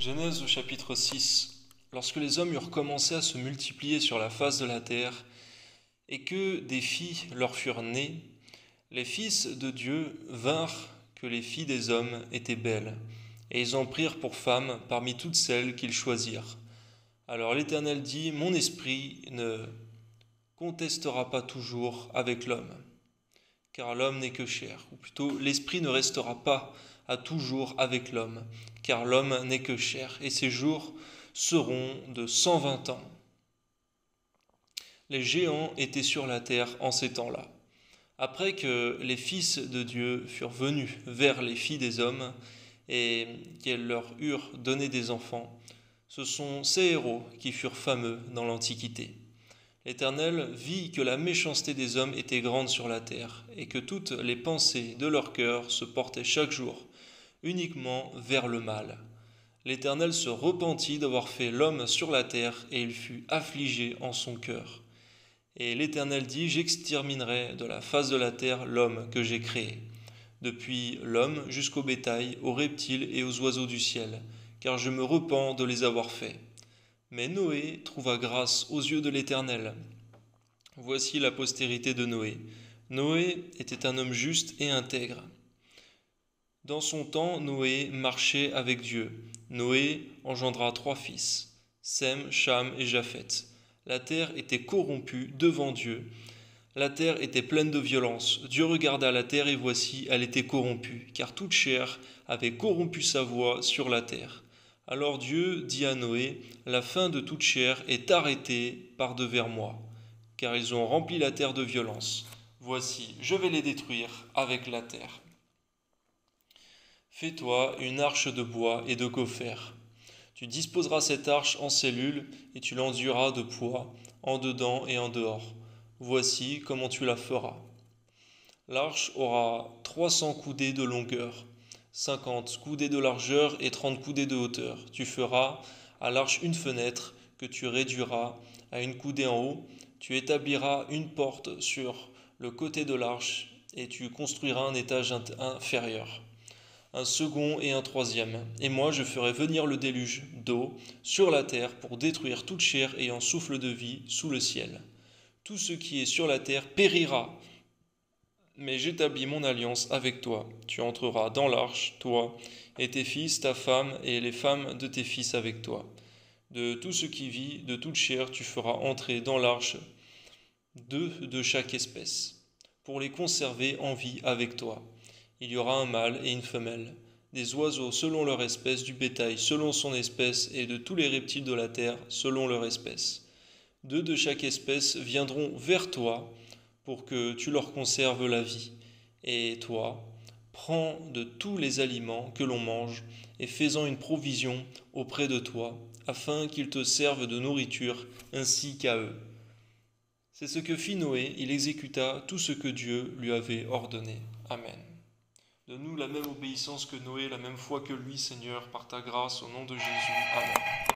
Genèse au chapitre 6. Lorsque les hommes eurent commencé à se multiplier sur la face de la terre, et que des filles leur furent nées, les fils de Dieu vinrent que les filles des hommes étaient belles, et ils en prirent pour femmes parmi toutes celles qu'ils choisirent. Alors l'Éternel dit, mon esprit ne contestera pas toujours avec l'homme, car l'homme n'est que chair, ou plutôt l'esprit ne restera pas à toujours avec l'homme, car l'homme n'est que chair, et ses jours seront de 120 ans. Les géants étaient sur la terre en ces temps-là. Après que les fils de Dieu furent venus vers les filles des hommes, et qu'elles leur eurent donné des enfants, ce sont ces héros qui furent fameux dans l'Antiquité. L'Éternel vit que la méchanceté des hommes était grande sur la terre, et que toutes les pensées de leur cœur se portaient chaque jour uniquement vers le mal. L'Éternel se repentit d'avoir fait l'homme sur la terre, et il fut affligé en son cœur. Et l'Éternel dit, j'exterminerai de la face de la terre l'homme que j'ai créé, depuis l'homme jusqu'au bétail, aux reptiles et aux oiseaux du ciel, car je me repens de les avoir faits. Mais Noé trouva grâce aux yeux de l'Éternel. Voici la postérité de Noé. Noé était un homme juste et intègre. Dans son temps, Noé marchait avec Dieu. Noé engendra 3 fils, Sem, Cham et Japheth. La terre était corrompue devant Dieu. La terre était pleine de violence. Dieu regarda la terre et voici, elle était corrompue, car toute chair avait corrompu sa voie sur la terre. Alors Dieu dit à Noé, la fin de toute chair est arrêtée par devers moi, car ils ont rempli la terre de violence. Voici, je vais les détruire avec la terre. Fais-toi une arche de bois et de gopher. Tu disposeras cette arche en cellules et tu l'enduiras de poids, en dedans et en dehors. Voici comment tu la feras. L'arche aura 300 coudées de longueur, 50 coudées de largeur et 30 coudées de hauteur. Tu feras à l'arche une fenêtre que tu réduiras à une coudée en haut. Tu établiras une porte sur le côté de l'arche et tu construiras un étage inférieur, un second et un troisième. Et moi je ferai venir le déluge d'eau sur la terre pour détruire toute chair ayant souffle de vie sous le ciel. Tout ce qui est sur la terre périra. Mais j'établis mon alliance avec toi. Tu entreras dans l'arche, toi et tes fils, ta femme et les femmes de tes fils avec toi. De tout ce qui vit, de toute chair, tu feras entrer dans l'arche 2 de chaque espèce, pour les conserver en vie avec toi. Il y aura un mâle et une femelle, des oiseaux selon leur espèce, du bétail selon son espèce, et de tous les reptiles de la terre selon leur espèce. 2 de chaque espèce viendront vers toi, pour que tu leur conserves la vie. Et toi, prends de tous les aliments que l'on mange, et fais-en une provision auprès de toi, afin qu'ils te servent de nourriture ainsi qu'à eux. C'est ce que fit Noé, il exécuta tout ce que Dieu lui avait ordonné. Amen. Donne-nous la même obéissance que Noé, la même foi que lui, Seigneur, par ta grâce, au nom de Jésus. Amen.